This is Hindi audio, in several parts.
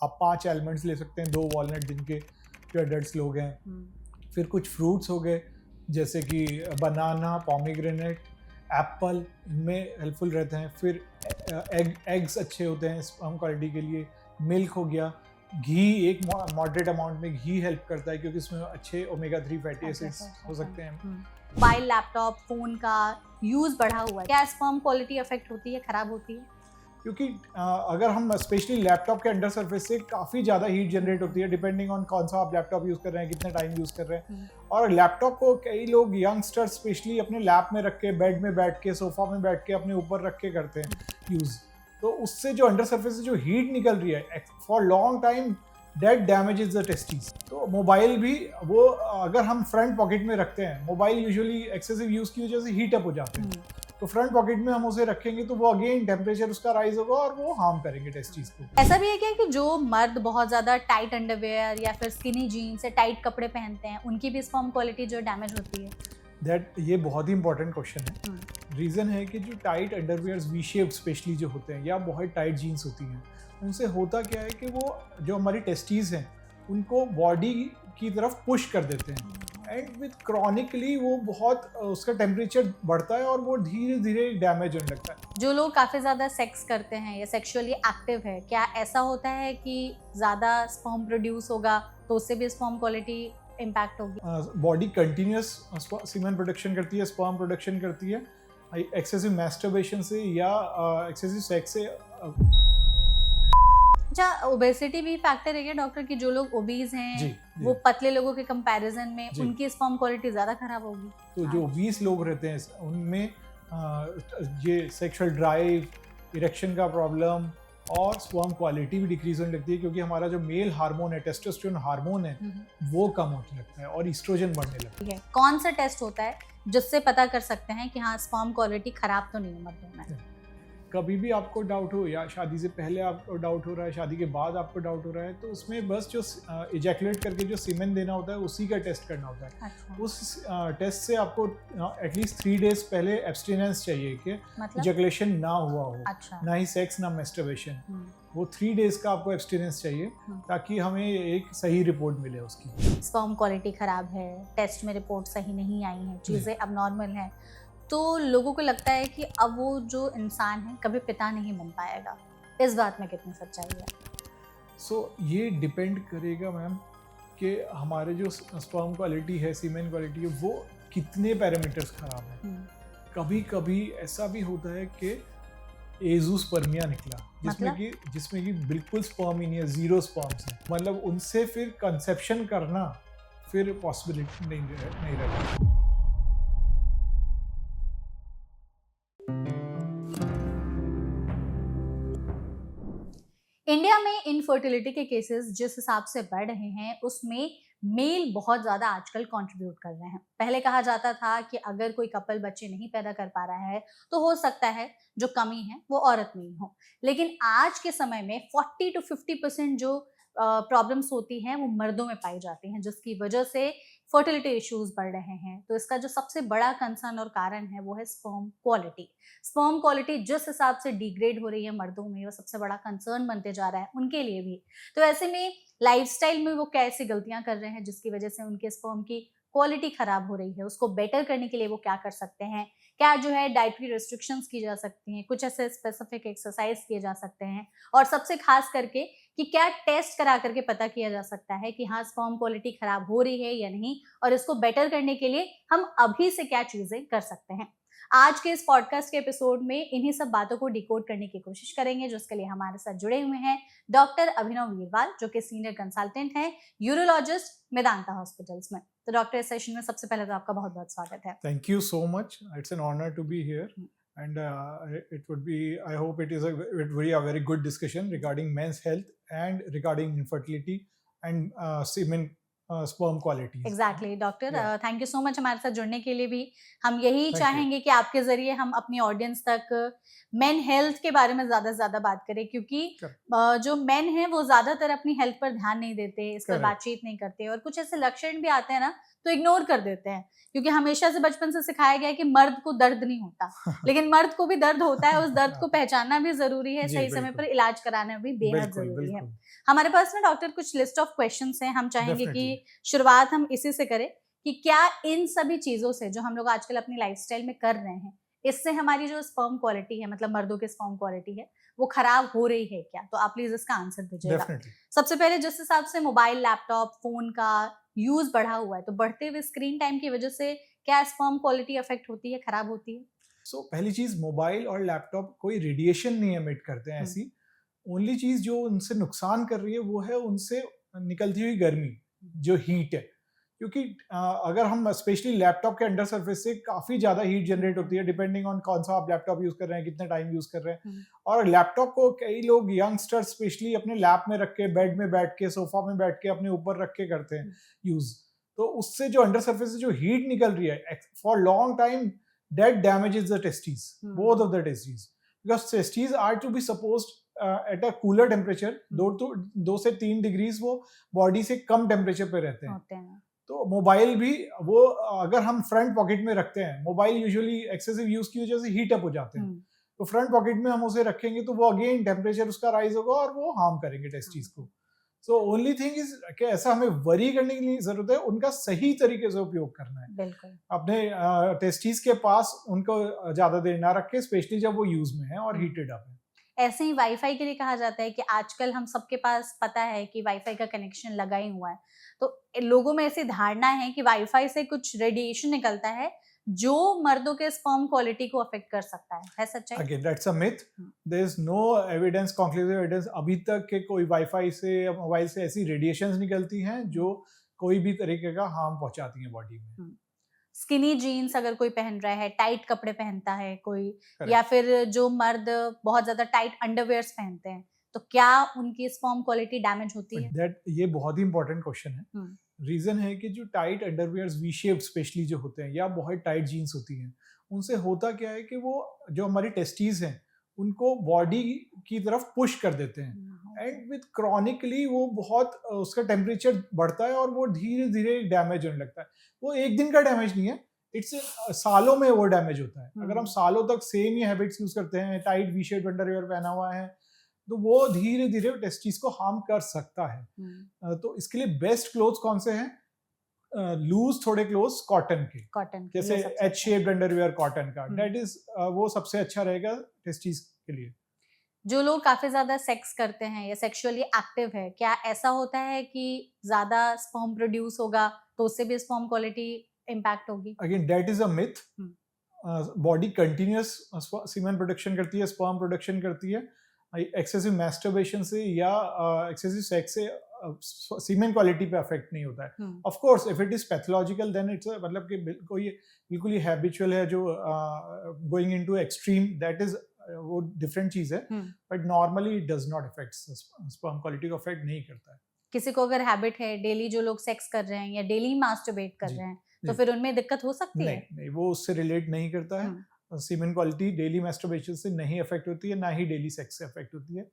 आप 5 एलिमेंट्स ले सकते हैं, 2 वॉलनट जिनके जो एडल्ट्स लोग हैं, फिर कुछ फ्रूट्स हो गए जैसे कि बनाना, पोमीग्रेनेट, एप्पल, इनमें हेल्पफुल रहते हैं। फिर एग्स अच्छे होते हैं स्पर्म क्वालिटी के लिए। मिल्क हो गया, घी एक मॉडरेट अमाउंट में घी हेल्प करता है क्योंकि इसमें अच्छे ओमेगा 3 फैटी एसिड्स हो सकते हैं। मोबाइल, लैपटॉप, फोन का यूज बढ़ा हुआ है, क्या स्पर्म क्वालिटी अफेक्ट होती है, खराब होती है? क्योंकि अगर हम स्पेशली लैपटॉप के अंडर सरफेस से काफ़ी ज़्यादा हीट जनरेट होती है, डिपेंडिंग ऑन कौन सा आप लैपटॉप यूज़ कर रहे हैं, कितने टाइम यूज़ कर रहे हैं। और लैपटॉप को कई लोग यंगस्टर्स स्पेशली अपने लैप में रख के, बेड में बैठ के, सोफा में बैठ के अपने ऊपर रख के करते हैं यूज़। तो उससे जो अंडर सरफेस से जो हीट निकल रही है for long time, that damages the testis. तो मोबाइल भी वो अगर हम फ्रंट पॉकेट में रखते हैं, मोबाइल यूजुअली एक्सेसिव यूज़ की वजह से हीट अप हो जाते हैं, तो फ्रंट पॉकेट में हम उसे रखेंगे तो वो अगेन टेम्परेचर उसका राइज होगा और वो हार्म करेंगे टेस्टिस को। ऐसा भी है क्या कि जो मर्द बहुत ज्यादा टाइट अंडरवेयर या फिर स्किनी जीन्स या टाइट कपड़े पहनते हैं, उनकी भी स्पर्म क्वालिटी जो डैमेज होती है? ये बहुत ही इंपॉर्टेंट क्वेश्चन है। रीज़न है कि जो tight underwears V shaped specially जो होते हैं या बहुत टाइट जीन्स होती हैं, उनसे होता क्या है कि वो जो हमारी टेस्टीज हैं उनको बॉडी की तरफ पुश कर देते हैं एंड विद क्रॉनिकली वो बहुत उसका टेम्परेचर बढ़ता है और वो धीरे धीरे डैमेज होने लगता है। जो लोग काफ़ी ज़्यादा सेक्स करते हैं या सेक्सुअली एक्टिव है, क्या ऐसा होता है कि ज़्यादा स्पर्म प्रोड्यूस होगा तो उससे भी स्पर्म क्वालिटी इम्पैक्ट होगी? बॉडी कंटिन्यूस सीमेन प्रोडक्शन करती है, स्पर्म प्रोडक्शन करती है। एक्सेसिव मैस्टरबेशन से या एक्सेसिव सेक्स से। अच्छा, ओबेसिटी भी फैक्टर है क्या डॉक्टर, कि जो लोग ओबीज हैं जी, वो पतले लोगों के कंपैरिजन में जी। उनकी स्पर्म क्वालिटी ज़्यादा खराब होगी? तो जो 20 लोग रहते हैं उनमें ये सेक्सुअल ड्राइव, इरेक्शन का प्रॉब्लम और स्पर्म क्वालिटी भी डिक्रीज होने लगती है क्योंकि हमारा जो मेल हार्मोन है, टेस्टोस्टेरोन हार्मोन है, वो कम होने लगता है और ईस्ट्रोजन बढ़ने लगता है। कौन सा टेस्ट होता है जिससे पता कर सकते हैं कि हाँ स्पर्म क्वालिटी खराब तो नहीं है मर्दों में? कभी भी आपको डाउट हो या शादी से पहले आपको डाउट हो रहा है, शादी के बाद आपको डाउट हो रहा है, तो उसमें बस जो इजैकुलेट करके जो सीमेन देना होता है उसी का टेस्ट करना होता है। अच्छा। उस टेस्ट से आपको एटलीस्ट 3 डेज पहले एब्सटिनेंस चाहिए कि इजैकुलेशन ना हुआ हो। अच्छा। ना ही सेक्स ना मैस्टरबेशन। वो 3 डेज का आपको एब्सटिनेंस चाहिए ताकि हमें एक सही रिपोर्ट मिले उसकी। स्पर्म क्वालिटी खराब है, टेस्ट में रिपोर्ट सही नहीं आई है, चीज़ें अब नॉर्मल हैं, तो लोगों को लगता है कि अब वो जो इंसान है कभी पिता नहीं बन पाएगा। इस बात में कितनी सच्चाई है? ये डिपेंड करेगा मैम कि हमारे जो स्पर्म क्वालिटी है, सीमेन क्वालिटी है, वो कितने पैरामीटर्स खराब हैं। कभी कभी ऐसा भी होता है कि एज़ोस्पर्मिया निकला जिसमें कि बिल्कुल स्पर्म ही नहीं है, 0 स्पर्म्स है, मतलब उनसे फिर कंसेप्शन करना फिर पॉसिबिलिटी नहीं रहती। इंडिया में इनफर्टिलिटी के केसेस जिस हिसाब से बढ़ रहे हैं उसमें मेल बहुत ज़्यादा आजकल कंट्रीब्यूट कर रहे हैं। पहले कहा जाता था कि अगर कोई कपल बच्चे नहीं पैदा कर पा रहा है तो हो सकता है जो कमी है वो औरत में ही हो, लेकिन आज के समय में 40 to 50% जो प्रॉब्लम्स होती हैं वो मर्दों में पाई जाती हैं, जिसकी वजह से फर्टिलिटी इश्यूज बढ़ रहे हैं। तो इसका जो सबसे बड़ा कंसर्न और कारण है वो है स्पर्म क्वालिटी। स्पर्म क्वालिटी जिस हिसाब से डिग्रेड हो रही है मर्दों में, वो सबसे बड़ा कंसर्न बनते जा रहा है उनके लिए भी। तो ऐसे में लाइफस्टाइल में वो कैसी गलतियां कर रहे हैं जिसकी वजह से उनके स्पर्म की क्वालिटी खराब हो रही है, उसको बेटर करने के लिए वो क्या कर सकते हैं? क्या जो है डाइटरी रेस्ट्रिक्शंस की जा सकती हैं, कुछ ऐसे स्पेसिफिक एक्सरसाइज किए जा सकते हैं, और सबसे खास करके कि क्या टेस्ट करा करके पता किया जा सकता है कि हाँ स्पर्म क्वालिटी खराब हो रही है या नहीं, और इसको बेटर करने के लिए हम अभी से क्या चीजें कर सकते हैं। आज के इस पॉडकास्ट के एपिसोड में इन्हीं सब बातों को डिकोड करने की कोशिश करेंगे, जिसके लिए हमारे साथ जुड़े हुए हैं डॉक्टर अभिनव वीरवाल, जो कि सीनियर कंसल्टेंट हैं यूरोलॉजिस्ट मेदांता हॉस्पिटल्स में। तो डॉक्टर, इस सेशन में सबसे पहले तो आपका बहुत बहुत स्वागत है। Thank you so much, it's an honour to be here and it would be, I hope it is a very good discussion regarding men's health and regarding infertility and semen sperm quality. Exactly, doctor, thank you so much हमारे साथ जुड़ने के लिए भी। हम यही चाहेंगे कि आपके जरिए हम अपनी ऑडियंस तक मेन हेल्थ के बारे में ज्यादा से ज्यादा बात करें, क्योंकि जो मेन हैं वो ज्यादातर अपनी हेल्थ पर ध्यान नहीं देते, इस पर बातचीत नहीं करते, और कुछ ऐसे लक्षण भी आते हैं ना तो इग्नोर कर देते हैं, क्योंकि हमेशा से बचपन से सिखाया गया है कि मर्द को दर्द नहीं होता, लेकिन मर्द को भी दर्द होता है। उस दर्द को पहचानना भी जरूरी है, जी, सही समय बिल्कुल। पर इलाज कराना भी बेहद बिल्कुल, जरूरी है। बिल्कुल। हमारे पास ना डॉक्टर कुछ लिस्ट ऑफ क्वेश्चंस हैं, हम चाहेंगे डेफिनेटली। कि शुरुआत हम इसी से करें कि क्या इन सभी चीजों से जो हम लोग आजकल अपनी लाइफस्टाइल में कर रहे हैं, इससे हमारी जो स्पर्म क्वालिटी है, मतलब मर्दों के स्पर्म क्वालिटी है, वो खराब हो रही है क्या? तो आप प्लीज इसका आंसर दीजिएगा। डेफिनेटली। सबसे पहले जिस हिसाब से मोबाइल, लैपटॉप, फोन का यूज बढ़ा हुआ है, तो बढ़ते हुए स्क्रीन टाइम की वजह से क्या स्पर्म क्वालिटी अफेक्ट होती है, खराब होती है? सो पहली चीज, मोबाइल और लैपटॉप कोई रेडिएशन नहीं एमिट करते हैं ऐसी। ओनली चीज जो उनसे नुकसान कर रही है वो है उनसे निकलती हुई गर्मी, जो हीट है। क्योंकि अगर हम स्पेशली लैपटॉप के अंडर सरफेस से काफी ज्यादा हीट जनरेट होती है, डिपेंडिंग ऑन कौन सा आप लैपटॉप यूज कर रहे हैं, कितने टाइम यूज कर रहे हैं। और लैपटॉप को कई लोग यंगस्टर्स स्पेशली अपने लैप में रख के, बेड में बैठ के, सोफा में बैठ के अपने ऊपर रख के करते हैं यूज। तो उससे जो अंडर सरफेस से जो हीट निकल रही है for long time, that damages the testes, both of the testes, because testes are to be supposed at a cooler temperature, 2 से 3 डिग्रीज वो बॉडी से कम टेम्परेचर पे रहते हैं। तो मोबाइल भी वो अगर हम फ्रंट पॉकेट में रखते हैं, मोबाइल यूजुअली एक्सेसिव यूज की वजह से हीट अप हो जाते हैं, तो फ्रंट पॉकेट में हम उसे रखेंगे तो वो अगेन टेम्परेचर उसका राइज होगा और वो हार्म करेंगे टेस्टीज को। सो ओनली थिंग इज कि ऐसा हमें वरी करने की जरूरत है, उनका सही तरीके से उपयोग करना है। बिल्कुल। अपने टेस्टीज के पास उनको ज्यादा देर ना रखे, स्पेशली जब वो यूज में है और हीटेड अप है। ऐसे ही वाईफाई के लिए कहा जाता है कि आजकल हम सबके पास पता है कि वाईफाई का कनेक्शन लगा ही हुआ है, तो लोगों में ऐसी धारणा है कि वाईफाई से कुछ रेडिएशन निकलता है जो मर्दों के स्पर्म क्वालिटी को अफेक्ट कर सकता है सच्चाई? Again that's a myth, there is no evidence, conclusive evidence अभी तक के कोई वाईफाई से या मोबाइल से ऐसी रेडिएशंस निकलती हैं जो कोई भी तरीके का हार्म पहुंचाती हैं बॉडी में। स्किनी जीन्स अगर कोई पहन रहा है, टाइट कपड़े पहनता है कोई, या फिर जो मर्द बहुत ज्यादा टाइट अंडरवेयर्स पहनते हैं, तो क्या उनकी स्पर्म क्वालिटी डैमेज होती है? ये बहुत ही इंपॉर्टेंट क्वेश्चन है। रीजन है कि जो tight underwears V shaped specially जो होते हैं, या बहुत टाइट जीन्स होती हैं, उनसे होता क्या है कि वो जो हमारी टेस्टीज हैं उनको बॉडी की तरफ पुश कर देते हैं, एंड विद क्रॉनिकली वो बहुत उसका टेम्परेचर बढ़ता है और वो धीरे धीरे डैमेज होने लगता है। वो एक दिन का डैमेज नहीं है, इट्स सालों में वो डैमेज होता है। अगर हम सालों तक सेम ही हैबिट्स यूज करते हैं, टाइट वी शेप्ड अंडरवियर पहना हुआ है, तो वो धीरे धीरे टेस्टीज को हार्म कर सकता है। तो इसके लिए बेस्ट क्लोथ्स कौन से हैं? लूज थोड़े क्लोथ्स कॉटन के, जैसे एच शेप्ड अंडरवियर कॉटन का, दैट इज वो सबसे अच्छा रहेगा टेस्टीज के लिए। जो लोग काफी ज्यादा सेक्स करते हैं या सेक्सुअली एक्टिव है, क्या ऐसा होता है कि ज्यादा स्पर्म प्रोड्यूस होगा तो उससे भी स्पर्म क्वालिटी इम्पैक्ट होगी? Again that is a myth. Body continuous semen production करती है, स्पर्म प्रोडक्शन करती है। एक्सेसिव मैस्टरबेशन से या एक्सेसिव सेक्स से सीमेन क्वालिटी पे अफेक्ट नहीं होता है। Of course if it is pathological then it's मतलब कि बिल्कुल ही हैबिचुअल है, जो going into extreme, that is वो डिफरेंट चीज है, but normally it does not affect sperm quality को अफेक्ट नहीं करता है। किसी को अगर हैबिट है डेली, जो लोग सेक्स कर रहे हैं या डेली मास्टरबेट कर रहे हैं, तो फिर उनमें दिक्कत हो सकती है? नहीं, वो उससे रिलेट नहीं करता है। सीमेन क्वालिटी डेली मैस्टरबेशन से नहीं अफेक्ट होती है, ना ही डेली सेक्स से अफेक्ट होती है।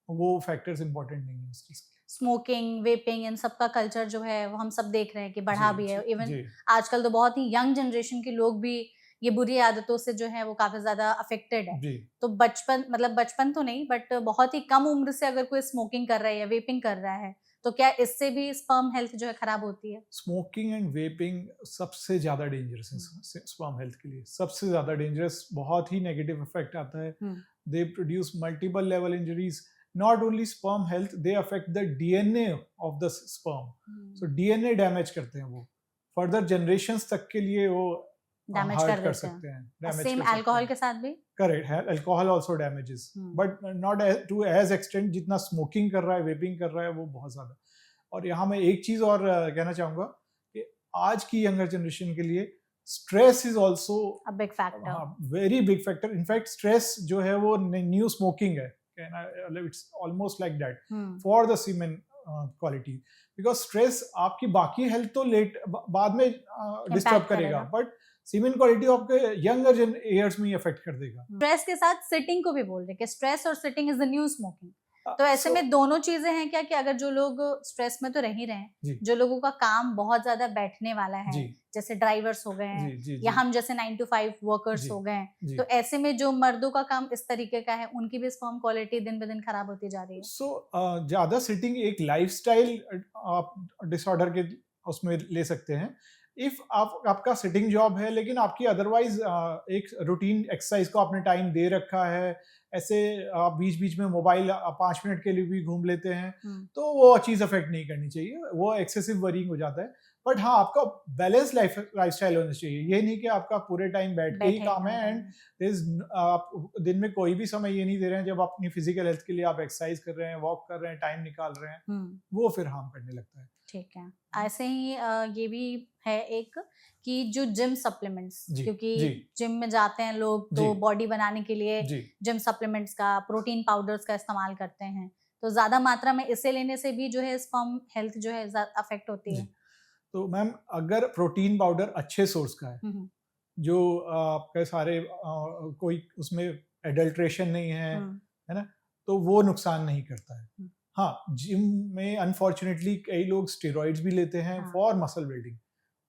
वो फैक्टर्स इंपॉर्टेंट नहीं है उस चीज के। स्मोकिंग, वेपिंग, इन सब का कल्चर जो है वो हम सब देख रहे हैं कि बढ़ा भी है। इवन आजकल तो बहुत ही यंग जनरेशन के लोग भी ये बुरी आदतों से जो है वो काफी ज्यादा अफेक्टेड है। तो बचपन तो नहीं, बट बहुत ही कम उम्र से अगर कोई स्मोकिंग कर रहा है या वेपिंग कर रहा है, तो क्या इससे भी स्पर्म हेल्थ जो है खराब होती है? स्मोकिंग एंड वेपिंग सबसे ज्यादा डेंजरस है स्पर्म हेल्थ के लिए, सबसे ज्यादा डेंजरस। बहुत ही नेगेटिव इफेक्ट आता है। They produce multiple level injuries, not only sperm health, they affect the DNA of the sperm. So DNA damage करते हैं, वो फर्दर जनरेशंस तक के लिए वो डैमेज कर सकते हैं। सेम अल्कोहल के साथ भी? करेक्ट है, alcohol also damages, but not to as extent जितना स्मोकिंग कर रहा है, वेपिंग कर रहा है, वो बहुत ज्यादा। और यहाँ मैं एक चीज और कहना चाहूंगा कि आज की यंगर जनरेशन के लिए stress is also a big factor, very big factor. In fact stress जो है वो न्यू स्मोकिंग है, it's almost like that for the semen quality, because stress आपकी बाकी हेल्थ तो बाद में डिस्टर्ब करेगा, बट सीमेन क्वालिटी आपके यंगर ईयर्स में ही अफेक्ट कर देगा। स्ट्रेस के साथ सिटिंग को भी बोल रहे हैं कि स्ट्रेस और sitting is the new smoking. तो ऐसे So, में दोनों चीजें हैं क्या कि अगर जो लोग स्ट्रेस में तो रह ही रहे हैं, जी जो लोगों का काम बहुत ज्यादा बैठने वाला है, जी जैसे ड्राइवर्स हो गए जी हैं जी या जी हम जैसे 9 to 5 वर्कर्स जी हो गए हैं, जी तो ऐसे में जो मर्दों का काम इस तरीके का है उनकी भी स्पर्म क्वालिटी दिन ब दिन खराब होती जा रही है। सो ज़्यादा सिटिंग एक लाइफस्टाइल आप डिसऑर्डर के उसमें ले सकते हैं। इफ आपका सिटिंग जॉब है लेकिन आपकी अदरवाइज एक रूटीन एक्सरसाइज को आपने टाइम दे रखा है, ऐसे आप बीच बीच में मोबाइल 5 मिनट के लिए भी घूम लेते हैं, तो वो चीज़ अफेक्ट नहीं करनी चाहिए, वो एक्सेसिव वरीइंग हो जाता है। बट हाँ, आपका बैलेंस लाइफस्टाइल होना चाहिए, ये नहीं कि आपका पूरे टाइम बैठ के ही बैठे काम काम है एंड करना। आप दिन में कोई भी समय ये नहीं दे रहे हैं जब आप अपनी फिजिकल हेल्थ के लिए आप एक्सरसाइज कर रहे हैं, वॉक कर रहे हैं, टाइम निकाल रहे हैं, वो फिर हार्म करने लगता है। ठीक है। ऐसे ही ये भी है एक कि जो जिम सप्लीमेंट्स, जी क्योंकि जी जिम में जाते हैं लोग जी तो बॉडी बनाने के लिए जी जिम सप्लीमेंट्स का, प्रोटीन पाउडर्स का इस्तेमाल करते हैं। तो ज़्यादा मात्रा में इसे लेने से भी जो है स्पर्म हेल्थ जो है अफेक्ट होती जी। है। तो मैम, अगर प्रोटीन पाउडर अच्छे सोर्स का है, हुँ, जो आपके सारे कोई उसमें एडल्ट्रेशन नहीं हुँ, है ना? तो वो नुकसान नहीं करता है। हुँ, हाँ, जिम में अनफॉर्चुनेटली कई लोग स्टेरॉइड्स भी लेते हैं हाँ, फॉर मसल बिल्डिंग,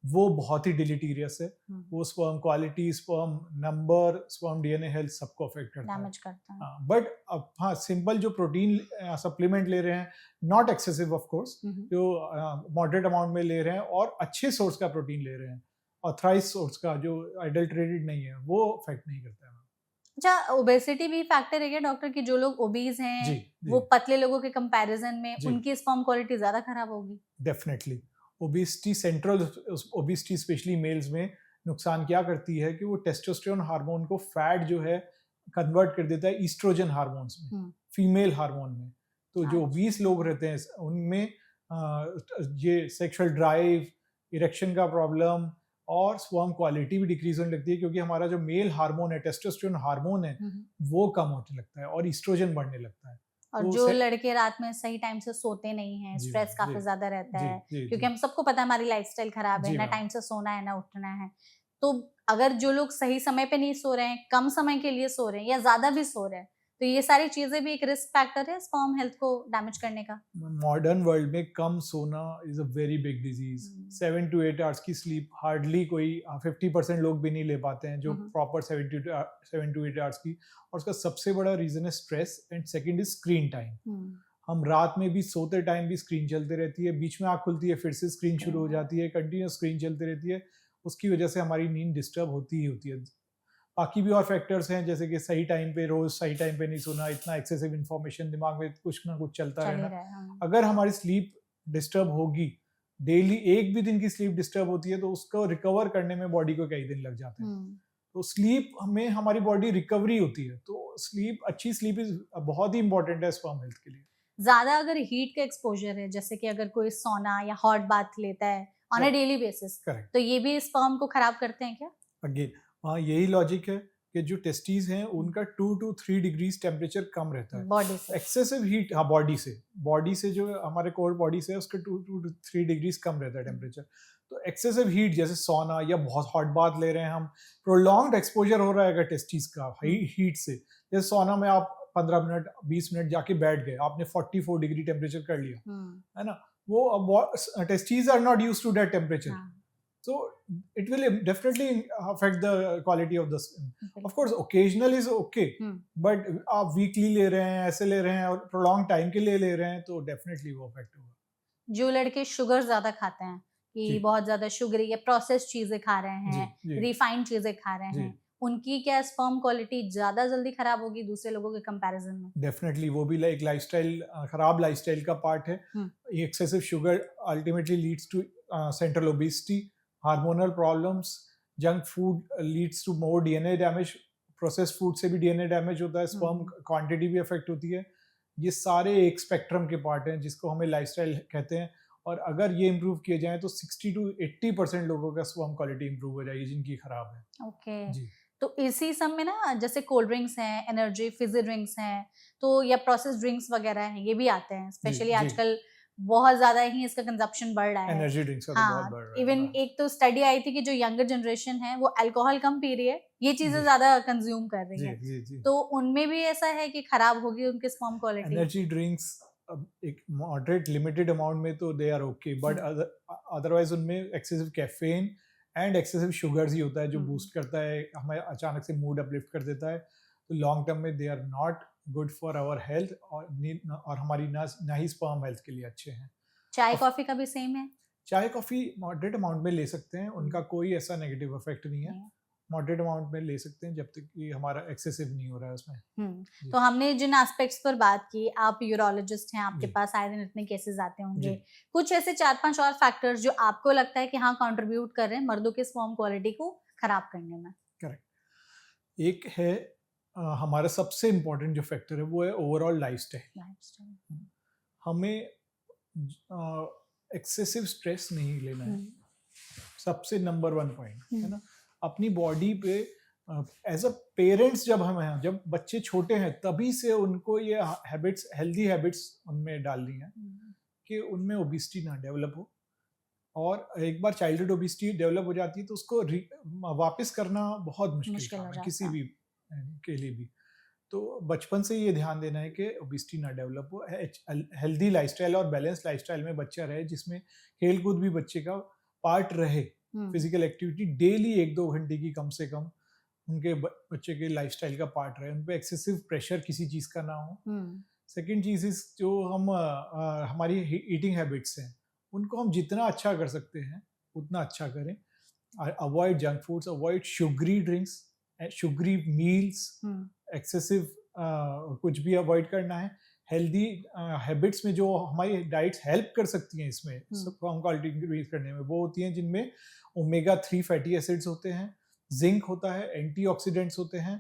वो बहुत ही डिलीटीरियस है। हुँ, वो sperm quality, sperm number, sperm DNA health सबको अफेक्ट करता है। डैमेज करता है। बट अब हाँ, सिंपल जो प्रोटीन सप्लीमेंट ले रहे हैं, नॉट एक्सेसिव ऑफ कोर्स, हुँ, हुँ। जो मॉडरेट अमाउंट में ले रहे हैं और अच्छे सोर्स का प्रोटीन ले रहे हैं, ऑथराइज सोर्स का जो अडल्टरेटेड नहीं है, वो अफेक्ट नहीं करता है। अच्छा, ओबेसिटी भी फैक्टर है क्या डॉक्टर, कि जो लोग ओबीज़ जी हैं, जी वो पतले लोगों के कंपैरिज़न में जी उनकी स्पर्म क्वालिटी ज़्यादा खराब होगी? Definitely. Obesity, central obesity specially males में नुकसान क्या करती है कि वो टेस्टोस्टेरोन हार्मोन को फैट जो है कन्वर्ट कर देता है ईस्ट्रोजन हार्मोन्स में, हुँ, फीमेल हार्मोन में। तो जो अच्छा। 20 लोग रहते हैं उनमें ये सेक्सुअल ड्राइव, इरेक्शन का प्रॉब्लम और स्पर्म क्वालिटी भी डिक्रीज होने लगती है, क्योंकि हमारा जो मेल हार्मोन है, टेस्टोस्टेरोन हार्मोन है, हुँ, हुँ। वो कम होने लगता है और ईस्ट्रोजन बढ़ने लगता है। और तो जो लड़के रात में सही टाइम से सोते नहीं हैं, जी स्ट्रेस जी काफ़ी ज़्यादा रहता जी है, जी क्योंकि जी हम सबको पता है हमारी लाइफ़स्टाइल खराब है, जी ना मैम। टाइम से सोना है, ना उठना है। तो अगर जो लोग सही समय पे नहीं सो रहे हैं, कम समय के लिए सो रहे हैं या ज़्यादा भी सो रहे हैं, तो ये सारी चीज़ें भी एक रिस्क फैक्टर है स्पर्म हेल्थ को डैमेज करने का? मॉडर्न वर्ल्ड में कम सोना is a very big disease. हुँ। 7 to 8 आवर्स की स्लीप हार्डली कोई 50% लोग भी नहीं ले पाते हैं, जो हुँ, हुँ। प्रॉपर 7 to 8 आवर्स की। और उसका सबसे बड़ा रीजन है stress and second is screen time. हुँ, हम रात में भी सोते टाइम भी स्क्रीन चलते रहती है, बीच में आँख खुलती है फिर से स्क्रीन शुरू हो स्क्रीन जाती है, कंटिन्यूस स्क्रीन चलती रहती है। उसकी वजह से हमारी नींद डिस्टर्ब होती ही होती है। बाकी भी और फैक्टर्स हैं, जैसे कि सही टाइम पे, रोज सही टाइम पे नहीं सोना, इतना एक्सेसिव इन्फॉर्मेशन दिमाग में कुछ ना कुछ चलता चल ही रहना। रहा है। हाँ। अगर हमारी स्लीप डिस्टर्ब होगी, डेली एक भी दिन की स्लीप डिस्टर्ब होती है, तो उसको रिकवर करने में बॉडी को कई दिन लग जाते हैं। हुँ। तो स्लीप में हमारी बॉडी रिकवरी होती है, तो स्लीप, अच्छी स्लीप इज बहुत ही इंपॉर्टेंट है स्पर्म हेल्थ के लिए। ज़्यादा अगर हीट का एक्सपोज़र है, जैसे कि अगर कोई सौना या हॉट बाथ लेता है on a correct daily basis, correct. तो ये भी स्पर्म को खराब करते हैं क्या? अगेन हाँ, यही लॉजिक है कि जो टेस्टीज हैं हुँ। उनका 2 to 3 डिग्रीज टेम्परेचर कम रहता है। बॉडी से। एक्सेसिव हीट, हाँ, बॉडी से जो हमारे कोर बॉडी से है, उसका 2 to 3 डिग्रीज कम रहता है हुँ। टेम्परेचर। तो एक्सेसिव हीट जैसे सौना या बहुत हॉट बाथ ले रहे हैं हम, प्रोलॉन्ग्ड एक्सपोजर हो रहा है अगर टेस्टीज का हुँ। हीट से, जैसे सौना में आप 15 मिनट 20 मिनट जाके बैठ गए, आपने 44 डिग्री टेम्परेचर कर लिया, हुँ। है ना? वो testes are not use to that temperature, हाँ, so it will definitely affect the quality of the skin. Of बिल्कुल। course occasional is okay, hmm. but आप वीकली ले रहे हैं, ऐसे ले रहे हैं और prolonged टाइम के लिए ले रहे हैं, तो डेफिनेटली वो अफेक्ट होगा। जो लड़के शुगर ज़्यादा खाते हैं, कि जी बहुत ज़्यादा शुगरी या प्रोसेस्ड चीज़ें खा रहे जी हैं, जी रिफाइंड चीज़ें खा रहे जी हैं, उनकी क्या स्पर्म क्वालिटी ज़्यादा जल्दी खराब होगी दूसरे लोगों के कंपैरिज़न में? डेफिनेटली वो भी एक लाइफस्टाइल, खराब लाइफस्टाइल का पार्ट है। हुँ। Excessive sugar ultimately leads to central obesity, hormonal problems, junk food leads to more DNA damage, processed food से भी डीएनए डैमेज होता है, स्पर्म हुँ। क्वांटिटी भी अफेक्ट होती है। ये सारे एक स्पेक्ट्रम के पार्ट हैं जिसको हमें लाइफस्टाइल कहते हैं, और अगर ये इम्प्रूव किए जाएं तो 60 to 80% लोगों का स्पर्म क्वालिटी इम्प्रूव हो जाएगी जिनकी खराब है। ओके। जी तो इसी सब में ना, जैसे कोल्ड ड्रिंक्स हैं, एनर्जी, फिज़ी ड्रिंक्स हैं, तो या प्रोसेस्ड ड्रिंक्स वगैरह हैं, ये भी आते हैं। जी स्पेशली जी आजकल बहुत ज्यादा ही इसका कंजप्शन बढ़ रहा है। एनर्जी ड्रिंक्स का तो बहुत हाँ, बढ़ रहा है। इवन हाँ। एक तो स्टडी आई थी कि जो यंगर जनरेशन है वो अल्कोहल कम पी रही है, ये चीजें जी ज्यादा कंज्यूम कर रही जी है, जी जी। तो उनमें भी ऐसा है कि खराब होगी उनकी स्पर्म क्वालिटी। एनर्जी ड्रिंक्स अब एक मॉडरेट लिमिटेड अमाउंट में तो they are okay, but otherwise उनमें excessive caffeine and excessive sugars ही होता है जो बूस्ट करता है, हमें अचानक से मूड अपलिफ्ट कर देता है। तो लॉन्ग टर्म में they are not good for our health और हमारी ना ही स्पर्म हेल्थ के लिए अच्छे हैं। चाय Of- कॉफी का भी सेम है। चाय कॉफ़ी मॉडरेट अमाउंट में ले सकते हैं, उनका कोई ऐसा नेगेटिव इफेक्ट नहीं है। मॉडरेट अमाउंट में ले सकते हैं जब तक कि हमारा एक्सेसिव नहीं हो रहा है उसमें। जी। तो हमने जिन एस्पेक्ट्स पर बात की, आप यूरोलॉजिस्ट हैं, आपके जी। पास आए दिन इतने केसेस आते होंगे, जी। कुछ ऐसे 4-5 और फैक्टर्स जो आपको लगता है कि हाँ कंट्रीब्यूट कर रहे हैं मर्दों के स्पर्म क्वालिटी को खराब करने में। करेक्ट। एक है हमारा सबसे इम्पोर्टेंट जो फैक्टर है वो है ओवरऑल लाइफस्टाइल। हमें एक्सेसिव स्ट्रेस नहीं लेना है, सबसे नंबर 1 पॉइंट है ना। अपनी बॉडी पे एज अ पेरेंट्स जब हम हैं, जब बच्चे छोटे हैं तभी से उनको ये हैबिट्स, हेल्दी हैबिट्स उनमें डालनी है कि उनमें ओबिसिटी ना डेवलप हो। और एक बार चाइल्डहुड ओबिसिटी डेवलप हो जाती है तो उसको वापस करना बहुत मुश्किल काम है किसी भी के लिए भी। तो बचपन से ये ध्यान देना है कि ओबिसिटी ना डेवलप हो, हेल्दी लाइफस्टाइल और बैलेंस लाइफस्टाइल में बच्चा रहे, जिसमें खेल कूद भी बच्चे का पार्ट रहे, फिजिकल एक्टिविटी डेली 1-2 घंटे की कम से कम उनके बच्चे के लाइफस्टाइल का पार्ट रहे, उन पे एक्सेसिव प्रेशर किसी चीज का ना हो। सेकंड चीज इज जो हम हमारी ईटिंग हैबिट्स हैं उनको हम जितना अच्छा कर सकते हैं उतना अच्छा करें। Avoid junk foods, avoid sugary drinks, sugary meals, excessive कुछ भी अवॉइड करना है। हेल्दी हैबिट्स में जो हमारी डाइट्स हेल्प कर सकती हैं इसमें स्पर्म क्वालिटी इंक्रीज करने में, वो होती हैं जिनमें ओमेगा 3 फैटी एसिड्स होते हैं, जिंक होता है, एंटीऑक्सीडेंट्स होते हैं।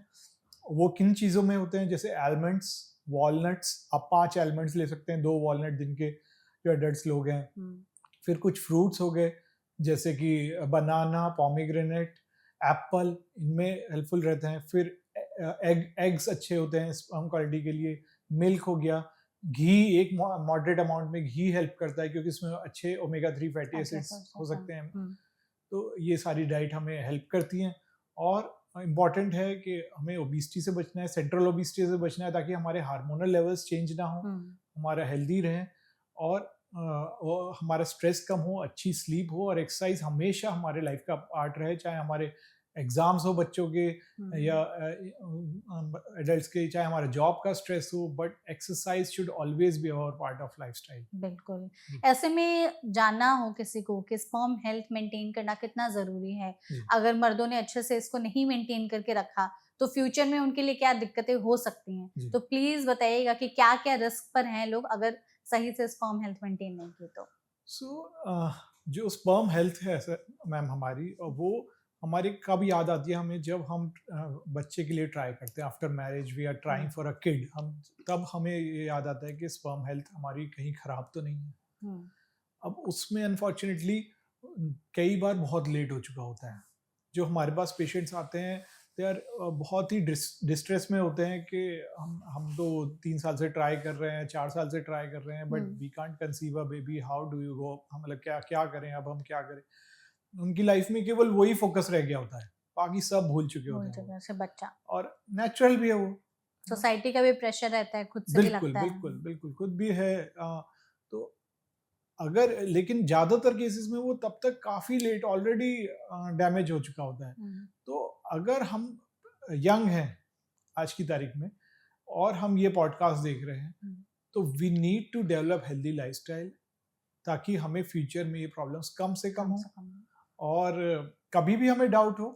वो किन चीज़ों में होते हैं, जैसे आलमंड्स, वॉलनट्स, आप 5 आलमंड्स ले सकते हैं, 2 वॉलनट दिन के जो एडल्ट्स लोग हैं। फिर कुछ फ्रूट्स हो गए जैसे कि बनाना, पोमीग्रेनेट, एप्पल, इनमें हेल्पफुल रहते हैं। फिर एग्स अच्छे होते हैं स्पर्म क्वालिटी के लिए। मिल्क हो गया, घी एक मॉडरेट अमाउंट में घी हेल्प करता है क्योंकि इसमें अच्छे ओमेगा 3 फैटी एसिड्स हो सकते हैं। तो ये सारी डाइट हमें हेल्प करती हैं। और इम्पॉर्टेंट है कि हमें ओबिसिटी से बचना है, सेंट्रल ओबिसिटी से बचना है, ताकि हमारे हार्मोनल लेवल्स चेंज ना हो, हमारा हेल्दी रहे और हमारा स्ट्रेस कम हो, अच्छी स्लीप हो और एक्सरसाइज हमेशा हमारे लाइफ का पार्ट रहे, चाहे हमारे एग्जाम्स हो बच्चों के या एडल्ट्स के, चाहे हमारा जॉब का स्ट्रेस हो, but exercise should always be our part of lifestyle. बिल्कुल। ऐसे में जानना हो किसी को कि स्पर्म हेल्थ मेंटेन करना कितना जरूरी है, अगर मर्दों ने अच्छे से इसको नहीं मेंटेन करके रखा तो फ्यूचर में उनके लिए क्या दिक्कतें हो सकती हैं, तो प्लीज बताइएगा कि क्या क्या रिस्क पर हैं लोग अगर सही से स्पर्म हेल्थ मेंटेन नहीं की तो। जो स्पर्म हेल्थ है मैम हमारी, वो हमारी कब याद आती है हमें, जब हम बच्चे के लिए ट्राई करते हैं। After marriage we are trying for a kid, हम तब हमें ये याद आता है कि स्पर्म हेल्थ हमारी कहीं खराब तो नहीं है। अब उसमें अनफॉर्चुनेटली कई बार बहुत लेट हो चुका होता है। जो हमारे पास पेशेंट्स आते हैं दे आर बहुत ही डिस्ट्रेस में होते हैं कि हम तो 3 साल से ट्राई कर रहे हैं, 4 साल से ट्राई कर रहे हैं, but we can't conceive a baby, how do you go, हम मतलब क्या करें, अब हम क्या करें। उनकी लाइफ में केवल वही फोकस रह गया होता है, बाकी सब भूल चुके होते हैं से बच्चा। और नेचुरल भी है वो, सोसाइटी का भी प्रेशर रहता है, खुद से भी लगता है। बिल्कुल खुद भी है। तो अगर, लेकिन ज्यादातर केसेस में वो तब तक काफी लेट ऑलरेडी डैमेज हो चुका होता है। तो अगर हम यंग हैं आज की तारीख में और हम ये पॉडकास्ट देख रहे हैं, तो we need to develop healthy lifestyle ताकि हमें फ्यूचर में ये प्रॉब्लम्स कम से कम हो। और कभी भी हमें डाउट हो,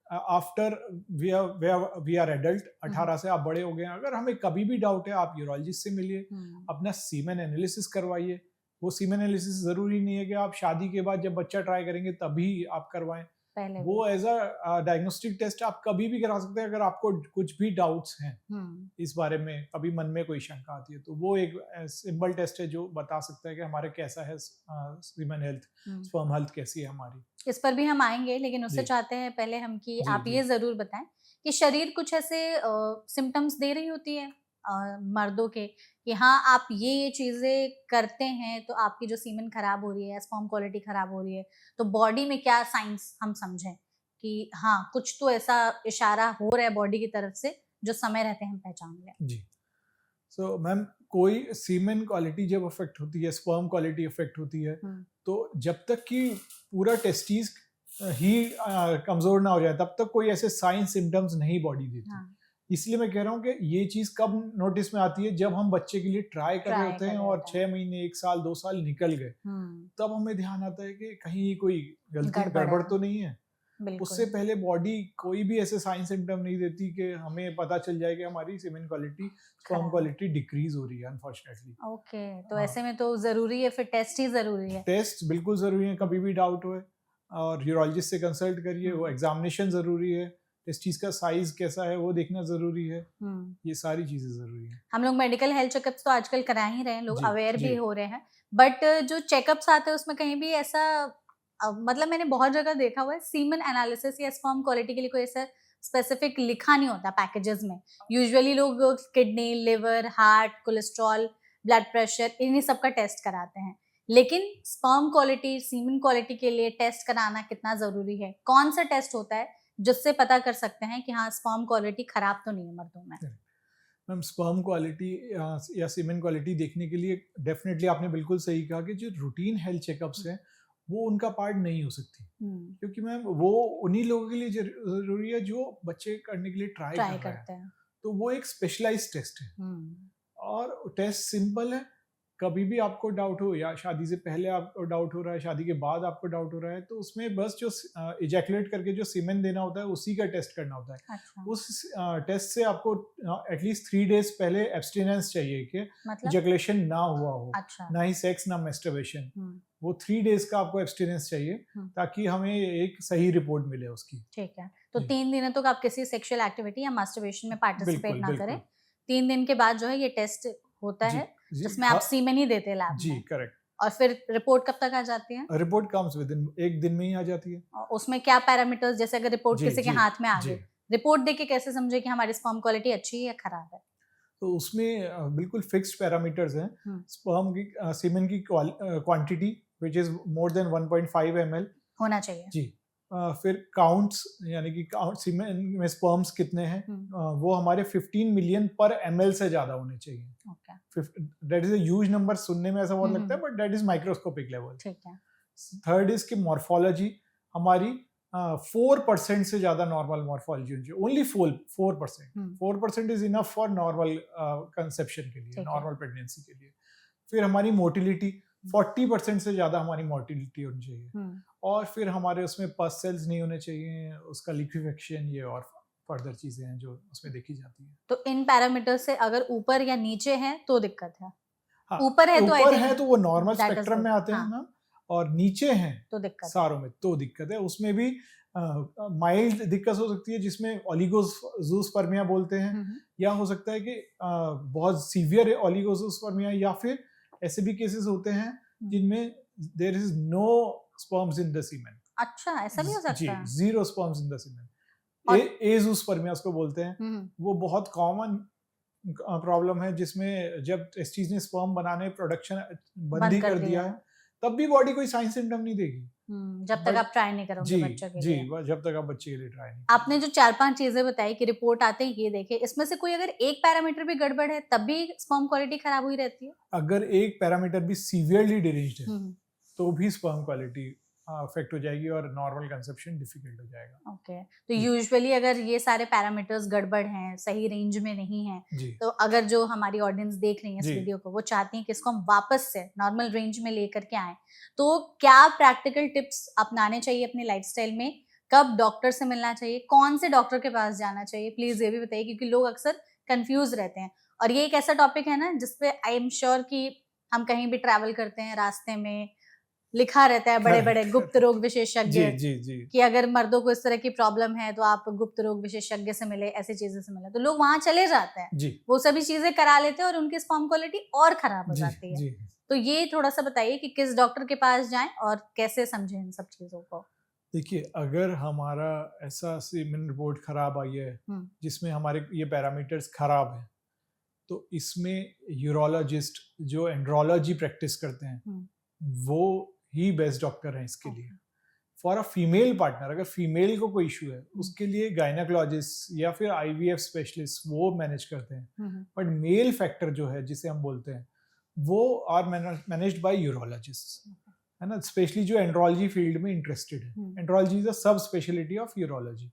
आफ्टर वी आर एडल्ट, 18 से आप बड़े हो गए, अगर हमें कभी भी डाउट है आप यूरोलॉजिस्ट से मिलिए, अपना सीमेन एनालिसिस करवाइए। वो सीमेन एनालिसिस जरूरी नहीं है कि आप शादी के बाद जब बच्चा ट्राई करेंगे तभी आप करवाएं, वो एज अ डायग्नोस्टिक टेस्ट आप कभी भी करा सकते हैं। अगर आपको कुछ भी डाउट्स हैं इस बारे में, कभी मन में कोई शंका आती है, तो वो एक सिंपल टेस्ट है जो बता सकता है कि हमारे कैसा है सीमेन हेल्थ, स्पर्म हेल्थ कैसी है हमारी। इस पर भी हम आएंगे, लेकिन उससे चाहते हैं पहले हम कि आप ये जरूर बताएं कि शरीर कुछ ऐसे सिम्टम्स दे रही होती है मर्दों के कि हाँ आप ये चीजें करते हैं तो आपकी जो सीमेन खराब हो रही है, स्पर्म क्वालिटी खराब हो रही है, तो बॉडी में क्या साइंस हम समझें कि हाँ कुछ तो ऐसा इशारा हो रहा है बॉडी की तरफ से जो समय रहते हम पहचान लें। जी। सो मैम, कोई सीमेन क्वालिटी जब अफेक्ट होती है, स्पर्म क्वालिटी अफेक्ट होती है, तो जब तक कि पूरा टेस्टिस ही कमजोर ना हो जाए तब तक कोई ऐसे साइन सिम्टम्स नहीं बॉडी देती। हाँ, इसलिए मैं कह रहा हूँ कि ये चीज कब नोटिस में आती है, जब हम बच्चे के लिए ट्राई कर रहे ट्राई होते कर हैं रहे और होते हैं। 6 महीने, 1 साल, 2 साल निकल गए, तब हमें ध्यान आता है कि कहीं कोई गड़बड़ गड़बड़ है, तो नहीं है। उससे बिल्कुल। पहले बॉडी कोई भी ऐसे साइन सिम्टम नहीं देती कि हमें पता चल जाए कि हमारी सीमेन क्वालिटी, स्पर्म खराब। क्वालिटी डिक्रीज हो रही है, अनफॉर्चुनेटली। ओके, तो हाँ, ऐसे में तो जरूरी है, फिर टेस्ट ही जरूरी है। टेस्ट बिल्कुल जरूरी है, कभी भी डाउट हो और यूरोलॉजिस्ट से कंसल्ट करिए। वो एग्जामिनेशन जरूरी है, टेस्टिस का साइज कैसा है वो देखना जरूरी है, ये सारी चीजें जरूरी है। हम लोग मेडिकल हेल्थ चेकअप्स तो आजकल करा ही रहे हैं, लोग जी अवेयर जी। भी हो रहे हैं, बट जो चेकअप्स आते हैं उसमें कहीं भी ऐसा मतलब मैंने बहुत जगह देखा हुआ है सीमन एनालिसिस या स्पर्म क्वालिटी के लिए कोई ऐसा स्पेसिफिक लिखा नहीं होता पैकेजेस में। यूजुअली लोग kidney, liver, heart, cholesterol, blood pressure इन्हीं सब का टेस्ट कराते हैं, लेकिन स्पर्म क्वालिटी, सीमन क्वालिटी के लिए टेस्ट कराना कितना जरूरी है? कौन सा टेस्ट होता है जिससे पता कर सकते हैं कि हाँ स्पर्म क्वालिटी खराब तो नहीं है मर्दों में? मैम, स्पर्म क्वालिटी या सीमेन क्वालिटी देखने के लिए डेफिनेटली आपने बिल्कुल सही कहा कि जो रूटीन हेल्थ चेकअप्स हैं वो उनका पार्ट नहीं हो सकती, क्योंकि मैम वो उन्हीं लोगों के लिए जरूरी है जो बच्चे करने के लिए ट्राई कर रहे करते हैं। हैं। तो वो एक स्पेशलाइज्ड टेस्ट है और टेस्ट सिंपल है। कभी भी आपको डाउट हो, या शादी से पहले आपको डाउट हो रहा है, शादी के बाद आपको डाउट हो रहा है, तो उसमें बस जो इजैकुलेट करके जो सीमेन देना होता है उसी का टेस्ट करना होता है। अच्छा, उस टेस्ट से आपको एटलीस्ट 3 डेज पहले एब्सटिनेंस चाहिए कि मतलब? इजैकुलेशन ना हुआ हो, अच्छा। ना ही सेक्स ना मेस्टरबेशन। हम्म, वो 3 डेज का आपको एब्सटिनेंस चाहिए ताकि हमें एक सही रिपोर्ट मिले उसकी। ठीक है, तो जी, 3 दिनों तक आप किसी सेक्सुअल एक्टिविटी या मास्टरबेशन में पार्टिसिपेट बिल्कुल ना करें। बिल्कुल। 3 दिन के बाद जो है ये टेस्ट होता जी है, जी। जिसमें आप सीमेन ही देते हैं लैब जी में, करेक्ट। और फिर रिपोर्ट कब तक आ जाती है? रिपोर्ट कम्स विद इन 1 दिन में ही आ जाती है। और उसमें क्या पैरामीटर्स, जैसे अगर रिपोर्ट जी किसी के जी हाथ में आ जी। गई, रिपोर्ट देख के कैसे समझे कि हमारी स्पर्म क्वालिटी अच्छी है या खराब है? तो उसमें बिल्कुल फिक्स्ड पैरामीटर्स हैं। हम्म, स्पर्म की सीमेन की quantity which is more than 1.5 ml। होना चाहिए। जी। फिर काउंट्स, यानी कि काउंट सीमेन में स्पर्म्स कितने हैं, वो हमारे 15 मिलियन पर ml से ज्यादा होने चाहिए। Okay, that is a huge number, सुनने में ऐसा बहुत लगता है, hmm, but that is microscopic level. ठीक है। थर्ड इज की मॉर्फोलॉजी हमारी 4% से ज्यादा नॉर्मल मॉर्फोलॉजी होनी चाहिए, only 4%। 4% is enough for normal conception के लिए, ठीक है। नॉर्मल प्रेगनेंसी के लिए। फिर हमारी मोटिलिटी 40% से ज्यादा हमारी मोटिलिटी होनी चाहिए। और फिर हमारे उसमें पस सेल्स नहीं होने चाहिए, उसका लिक्विफेक्शन, ये और फर्दर चीजें हैं जो उसमें देखी जाती हैं। तो इन पैरामीटर से अगर ऊपर या नीचे हैं तो दिक्कत है? हाँ, ऊपर है तो आई ऊपर थिंक है तो वो normal that is spectrum good. में आते हैं हाँ, ना, और नीचे हैं तो दिक्कत है। सारों में तो दिक्कत है। उसमें भी माइल्ड दिक्कत हो सकती है जिसमें ओलिगोजूस्पर्मिया बोलते हैं, या हो सकता है कि बहुत सीवियर ओलिगोजूस्पर्मिया, या फिर ऐसे भी केसेस होते हैं जिनमें there is no sperms in the semen. अच्छा, ऐसा भी हो जी, सकता है? Zero sperms in the semen. और एजूस्पर्मिया उसको बोलते हैं। वो बहुत कॉमन प्रॉब्लम है जिसमें जब टेस्टिस ने स्पर्म बनाने प्रोडक्शन बंद ही कर दिया है, तब भी बॉडी कोई साइन सिम्टम नहीं देगी जब तक बट आप ट्राई नहीं करोगे जी बच्चों के जी लिए। जब तक आप बच्चे के लिए ट्राई नहीं आपने जो 4-5 चीजें बताई कि रिपोर्ट आते ही ये देखे, इसमें से कोई अगर एक पैरामीटर भी गड़बड़ है तब भी स्पर्म क्वालिटी खराब हुई रहती है? अगर एक पैरामीटर भी सीवियरली डिरेंज्ड है हम्म, तो भी स्पर्म क्वालिटी अफेक्ट हो जाएगी और नॉर्मल कंसेप्शन डिफिकल्ट हो जाएगा। ओके, तो जी यूजुअली अगर ये सारे पैरामीटर्स गड़बड़ हैं, सही रेंज में नहीं है, जी तो अगर जो हमारी ऑडियंस देख रही है इस जी। वीडियो को, वो चाहती हैं कि इसको हम वापस से नॉर्मल रेंज में लेकर के आएं, तो क्या प्रैक्टिकल टिप्स अपनाने चाहिए अपनी लाइफस्टाइल में? कब डॉक्टर से मिलना चाहिए? कौन से डॉक्टर के पास जाना चाहिए? प्लीज ये भी बताइए, क्योंकि लोग अक्सर कंफ्यूज रहते हैं, और ये एक ऐसा टॉपिक है ना जिसपे आई एम श्योर कि हम कहीं भी ट्रैवल करते हैं, रास्ते में लिखा रहता है बड़े बड़े करेक्ट गुप्त रोग विशेषज्ञ जी जी जी कि अगर मर्दों को इस तरह की प्रॉब्लम है तो आप गुप्त रोग विशेषज्ञ से मिले, ऐसी चीजों से मिले, तो लोग वहां चले जाते हैं, जी वो सभी चीजें करा लेते हैं और उनकी स्पर्म क्वालिटी और खराब हो जी जाती है। जी। तो ये थोड़ा सा बताइए कि किस डॉक्टर के पास जाएं और कैसे समझें इन सब चीजों को। देखिए, अगर हमारा ऐसा सीमेन रिपोर्ट खराब आई है जिसमें हमारे ये पैरामीटर्स खराब हैं, तो इसमें यूरोलॉजिस्ट जो एंड्रोलॉजी प्रैक्टिस करते हैं वो ही बेस्ट डॉक्टर हैं इसके लिए। फॉर अ फीमेल पार्टनर, अगर फीमेल को कोई इशू है उसके लिए गायनेकोलॉजिस्ट या फिर आईवीएफ स्पेशलिस्ट वो मैनेज करते हैं। बट मेल फैक्टर जो है जिसे हम बोलते हैं वो आर मैनेज्ड बाय यूरोलॉजिस्ट, है ना, स्पेशली जो एंड्रोलॉजी फील्ड में इंटरेस्टेड है। एंड्रोलॉजी इज अ सब स्पेशलिटी ऑफ यूरोलॉजी।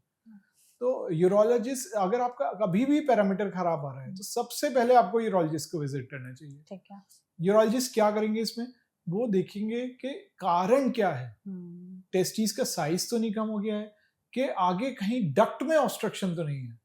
तो यूरोलॉजिस्ट, अगर आपका कभी भी पैरामीटर खराब आ रहा है तो सबसे पहले आपको यूरोलॉजिस्ट को विजिट करना चाहिए। ठीक है। यूरोलॉजिस्ट क्या करेंगे इसमें, वो देखेंगे कि कारण क्या है। टेस्टिस का साइज तो नहीं कम हो गया है, कि आगे कहीं डक्ट में ऑब्स्ट्रक्शन तो नहीं है।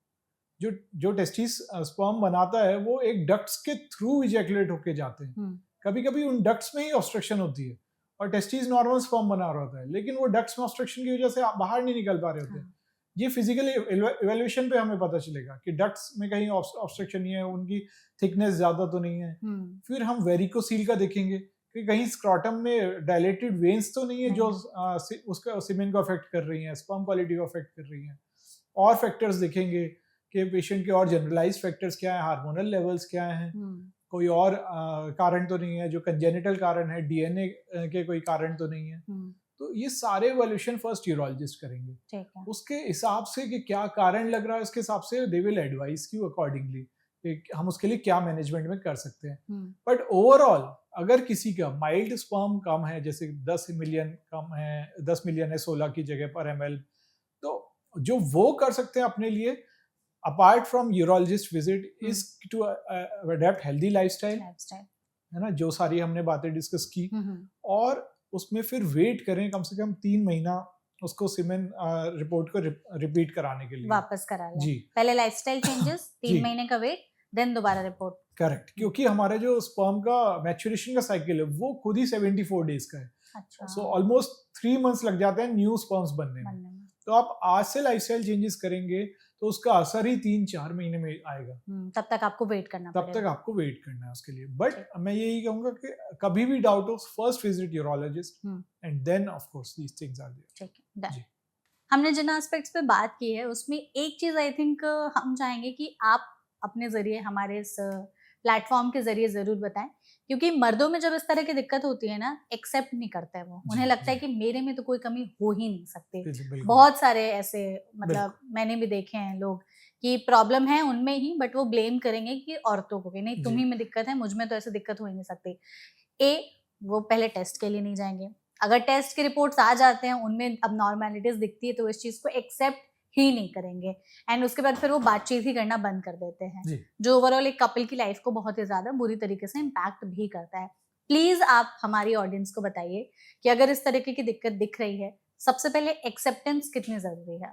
जो टेस्टिस स्पर्म बनाता है वो एक डक्ट्स के थ्रू इजैकुलेट होके जाते हैं। कभी कभी उन डक्ट्स में ही ऑब्स्ट्रक्शन होती है और टेस्टिस नॉर्मल स्पर्म बना रहा होता है, लेकिन वो डक्ट्स में ऑब्स्ट्रक्शन की वजह से बाहर नहीं निकल पा रहे होते हैं। ये फिजिकल इवेल्युएशन पे हमें पता चलेगा कि डक्ट्स में कहीं ऑब्स्ट्रक्शन नहीं है, उनकी थिकनेस ज्यादा तो नहीं है। फिर हम वेरिकोसील का देखेंगे कि कहीं स्क्रॉटम में डायलेटेड वेन्स तो नहीं है जो उसका सीमेन को अफेक्ट कर रही हैं, स्पर्म क्वालिटी को अफेक्ट कर रही हैं। और फैक्टर्स देखेंगे कि पेशेंट के और जनरलाइज फैक्टर्स क्या है, हार्मोनल लेवल्स क्या हैं, कोई और कारण तो नहीं है जो कंजेनिटल कारण है, डीएनए के कोई कारण तो नहीं है। तो ये सारे इवैल्यूएशन फर्स्ट यूरोलॉजिस्ट करेंगे। उसके हिसाब से कि क्या कारण लग रहा है, उसके हिसाब से they will advice you accordingly हम उसके लिए क्या मैनेजमेंट में कर सकते हैं। बट ओवरऑल अगर किसी का माइल्ड स्पर्म कम है, जैसे 10 मिलियन कम है, 10 मिलियन है 16 की जगह पर ml, तो जो वो कर सकते हैं अपने लिए apart from urologist visit is to adapt healthy lifestyle, है ना, जो सारी हमने बातें डिस्कस की। और उसमें फिर वेट करें कम से कम 3 महीना उसको सीमेन रिपोर्ट को रिपीट कराने के लिए वापस करा लें। जी, पहले लाइफस्टाइल चेंजेस, 3 महीने का वेट, देन दोबारा रिपोर्ट। करेक्ट, क्योंकि हमारे जो स्पर्म का मैच्योरेशन का साइकिल है वो खुद ही 74 डेज का है। अच्छा, सो ऑलमोस्ट 3 मंथ्स लग जाते हैं न्यू स्पर्म्स बनने में। तो आप आज से लाइफस्टाइल चेंजेस करेंगे तो उसका असर ही 3-4 महीने में आएगा। तब तक आपको वेट करना पड़ेगा। तब तक आपको वेट करना है उसके लिए। बट मैं यही कहूंगा कि कभी भी डाउट हो, first visit urologist and then of course these things are there. ठीक है, हमने जिन एस्पेक्ट्स पे बात की है उसमें एक चीज आई थिंक हम चाहेंगे कि आप अपने जरिए हमारे इस प्लेटफॉर्म के जरिए जरूर बताएं, क्योंकि मर्दों में जब इस तरह की दिक्कत होती है ना, एक्सेप्ट नहीं करते वो, उन्हें लगता है कि मेरे में तो कोई कमी हो ही नहीं सकती। बहुत सारे ऐसे मतलब मैंने भी देखे हैं लोग कि प्रॉब्लम है उनमें ही, बट वो ब्लेम करेंगे कि औरतों को, कि नहीं तुम्ही में दिक्कत है, मुझ में तो ऐसे दिक्कत हो ही नहीं सकती। वो पहले टेस्ट के लिए नहीं जाएंगे, अगर टेस्ट के रिपोर्ट्स आ जाते हैं उनमें अब नॉर्मेलिटीज दिखती है तो इस चीज को एक्सेप्ट ही नहीं करेंगे, एंड उसके बाद फिर वो बातचीत ही करना बंद कर देते हैं, जो ओवरऑल एक कपल की लाइफ को बहुत ही ज्यादा बुरी तरीके से इम्पैक्ट भी करता है। प्लीज आप हमारी ऑडियंस को बताइए कि अगर इस तरीके की दिक्कत दिख रही है, सबसे पहले एक्सेप्टेंस कितनी जरूरी है।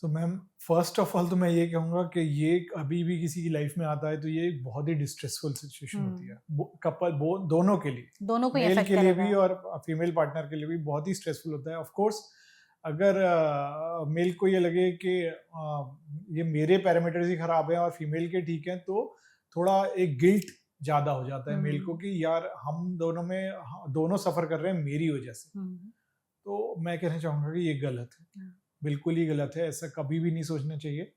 So ma'am, first of all तो मैं ये कहूँगा कि ये अभी भी किसी की लाइफ में आता है तो ये एक बहुत ही डिस्ट्रेसफुल सिचुएशन होती है, कपल दोनों के लिए, दोनों को, मेल के लिए भी और फीमेल पार्टनर के लिए भी बहुत ही स्ट्रेसफुल होता है। ऑफ कोर्स अगर मेल को ये लगे कि ये मेरे पैरामीटर्स ही खराब हैं और फीमेल के ठीक हैं, तो थोड़ा एक गिल्ट ज़्यादा हो जाता है मेल को कि यार हम दोनों सफ़र कर रहे हैं मेरी वजह से। तो मैं कहना चाहूँगा कि ये गलत है, बिल्कुल ही गलत है, ऐसा कभी भी नहीं सोचना चाहिए।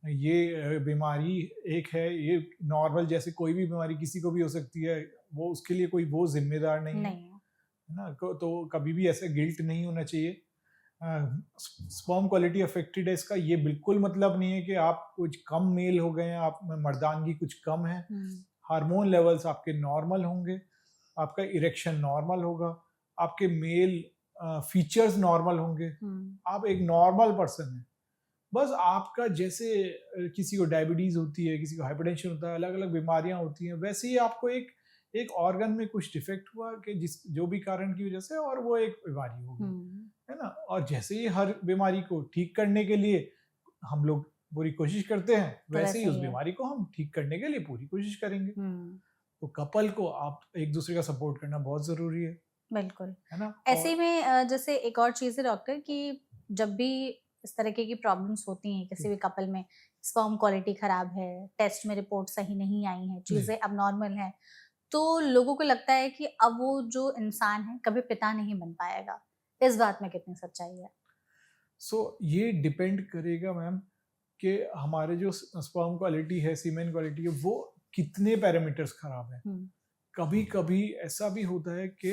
ये बीमारी एक है, ये नॉर्मल जैसे कोई भी बीमारी किसी को भी हो सकती है, वो उसके लिए कोई वो जिम्मेदार नहीं है ना, तो कभी भी ऐसा गिल्ट नहीं होना चाहिए। स्पर्म क्वालिटी अफेक्टेड है, इसका ये बिल्कुल मतलब नहीं है कि आप कुछ कम मेल हो गए हैं, आप में मर्दानगी कुछ कम है। हार्मोन लेवल्स आपके नॉर्मल होंगे, आपका इरेक्शन नॉर्मल होगा, आपके मेल फीचर्स नॉर्मल होंगे, आप एक नॉर्मल पर्सन है। बस आपका जैसे किसी को डायबिटीज होती है, किसी को हाइपरटेंशन होता है, अलग अलग बीमारियां होती हैं, वैसे ही आपको एक ऑर्गन में कुछ डिफेक्ट हुआ कि जो भी कारण की वजह से, और वो एक बीमारी हो गई, है ना। और जैसे ही हर बीमारी को ठीक करने के लिए हम लोग पूरी कोशिश करते हैं, वैसे ही उस बीमारी को हम ठीक करने के लिए पूरी कोशिश करेंगे। तो कपल को आप एक दूसरे का सपोर्ट करना बहुत जरूरी है। बिल्कुल, है ना। ऐसे में जैसे एक और चीज है डॉक्टर, कि जब भी इस तरह की प्रॉब्लम्स होती हैं किसी भी कपल में, स्पर्म क्वालिटी खराब है, टेस्ट में रिपोर्ट सही नहीं आई है, चीजें अब नॉर्मल है, तो लोगों को लगता है कि अब वो जो इंसान है कभी पिता नहीं बन पाएगा। इस बात में कितनी सच्चाई है? ये डिपेंड करेगा मैम कि हमारे जो स्पर्म क्वालिटी है, सीमेन क्वालिटी है, वो कितने पैरामीटर्स खराब है। कभी कभी ऐसा भी होता है कि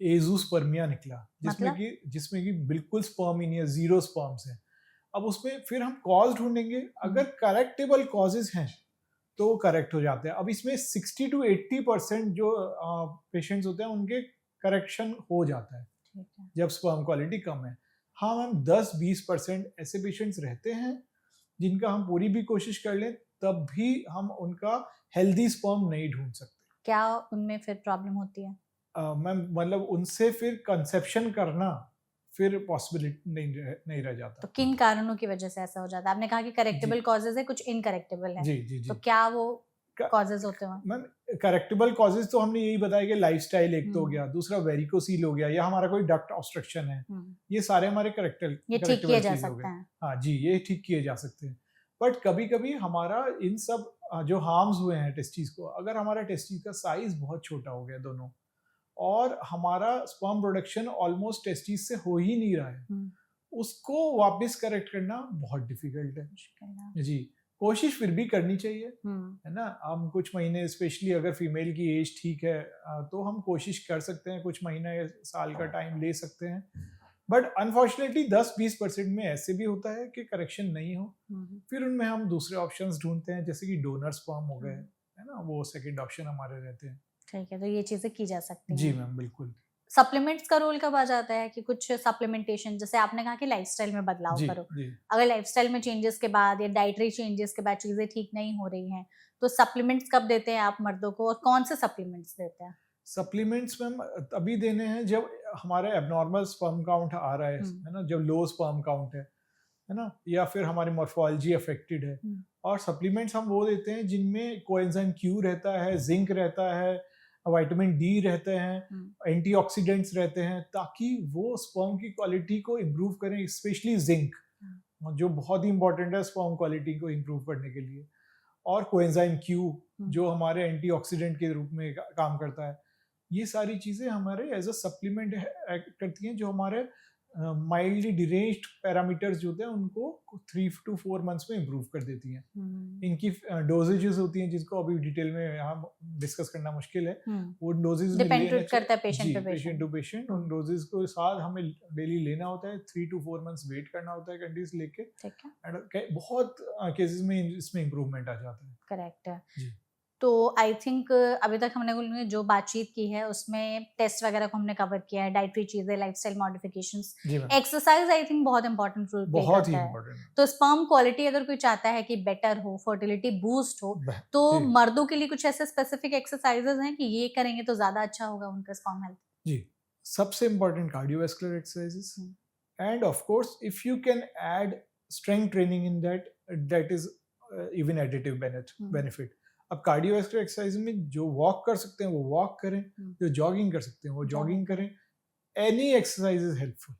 एजोस्पर्मिया निकला, जिसमें कि बिल्कुल स्पर्म ही नहीं है, जीरो स्पर्म्स है। अब उसमें फिर हम कॉज ढूंढेंगे, अगर करेक्टेबल कॉजेज हैं तो वो करेक्ट हो जाते हैं। अब इसमें 60 to 80% जो पेशेंट्स होते हैं उनके करेक्शन हो जाता है जब स्पर्म क्वालिटी कम है। हाँ मैम, 10-20% ऐसे पेशेंट्स रहते हैं जिनका हम पूरी भी कोशिश कर लें तब भी हम उनका हेल्दी स्पर्म नहीं ढूंढ सकते। क्या उनमें फिर प्रॉब्लम होती है? मैम मतलब उनसे फिर कंसेप्शन करना फिर पॉसिबिलिटी नहीं रह जाता। तो किन कारणों की वजह से ऐसा हो जाता है? आपने कहा कि करेक्टेबल कॉजेज है, कुछ इनकरेक्टेबल है। जी। तो क्या वो कॉजेज होते हैं? मैम करेक्टेबल कॉजेज तो हमने यही बताया कि लाइफस्टाइल एक तो हो गया, दूसरा वेरिकोसील हो गया, या हमारा कोई डक्ट ऑब्स्ट्रक्शन है, ये सारे हमारे ये ठीक किए जा सकते हैं। हाँ जी, ये ठीक किए जा सकते हैं। बट कभी कभी हमारा इन सब जो हार्म्स हुए हैं टेस्टिस को, अगर हमारा टेस्टिस का साइज बहुत छोटा हो गया दोनों, और हमारा स्पर्म प्रोडक्शन ऑलमोस्ट टेस्टिस से हो ही नहीं रहा है, उसको वापस करेक्ट करना बहुत डिफिकल्ट है जी। कोशिश फिर भी करनी चाहिए, है ना। हम कुछ महीने, स्पेशली अगर फीमेल की एज ठीक है तो हम कोशिश कर सकते हैं, कुछ महीना या साल का टाइम ले सकते हैं। बट अनफॉर्चुनेटली 10-20% में ऐसे भी होता है कि करेक्शन नहीं हो, फिर उनमें हम दूसरे ऑप्शंस ढूंढते हैं, जैसे कि डोनर स्पर्म हो गए, है ना, वो सेकंड ऑप्शन हमारे रहते हैं। ठीक है, तो ये चीजें की जा सकती हैं। जी मैम, बिल्कुल। सप्लीमेंट्स का रोल कब आ जाता है कि कुछ सप्लीमेंटेशन, जैसे आपने कहा कि लाइफस्टाइल में बदलाव करो, अगर लाइफस्टाइल में चेंजेस के बाद या डाइटरी चेंजेस के बाद चीजें ठीक नहीं हो रही हैं, तो सप्लीमेंट्स कब देते हैं आप मर्दों को, और कौन से सप्लीमेंट्स देते हैं? सप्लीमेंट्स मैम तभी देने हैं जब हमारे एबनॉर्मल स्पर्म काउंट आ रहा है ना, जब लो स्पर्म काउंट है ना, या फिर हमारी मॉर्फोलॉजी अफेक्टेड है। और सप्लीमेंट्स हम वो देते हैं जिनमें कोएंजाइम क्यू रहता है, जिंक रहता है, विटामिन डी रहते हैं, एंटीऑक्सीडेंट्स रहते हैं, ताकि वो स्पर्म की क्वालिटी को इम्प्रूव करें, स्पेशली जिंक जो बहुत ही इंपॉर्टेंट है स्पर्म क्वालिटी को इम्प्रूव करने के लिए, और कोएंजाइम क्यू जो हमारे एंटीऑक्सीडेंट के रूप में काम करता है। ये सारी चीज़ें हमारे एज अ सप्लीमेंट एक्ट करती हैं, जो हमारे माइल्डली डिरेंज्ड पैरामीटर्स जो होते हैं उनको 3 to 4 मंथ्स में इम्प्रूव कर देती हैं। इनकी डोजेजेस होती हैं जिसको अभी डिटेल में यहाँ डिस्कस करना मुश्किल है, वो डोजेज डिपेंड करता है पेशेंट टू पेशेंट। उन डोजेज को साथ हमें डेली लेना होता है, 3 to 4 मंथ्स वेट करना होता है कंडीज लेके, बहुत केसेस में इसमें इम्प्रूवमेंट आ जाता है। करेक्ट है जी। तो आई थिंक अभी तक हमने जो बातचीत की है उसमें टेस्ट वगैरह को हमने कवर किया है, डाइटरी चीजें, lifestyle modifications, exercise I think बहुत इंपॉर्टेंट रोल प्ले करता है। तो स्पर्म क्वालिटी अगर कोई चाहता है कि बेटर हो, फर्टिलिटी बूस्ट हो, तो मर्दों के लिए कुछ ऐसे स्पेसिफिक एक्सरसाइजेस हैं कि ये करेंगे तो ज्यादा अच्छा होगा उनका स्पर्म हेल्थ? जी, सबसे important cardiovascular exercises, and of course if you can add strength training in that is even additive benefit. अब कार्डियोवैस्कुलर एक्सरसाइज में जो वॉक कर सकते हैं वो वॉक करें, जो जॉगिंग कर सकते हैं वो जॉगिंग करें। एनी एक्सरसाइज इज हेल्पफुल,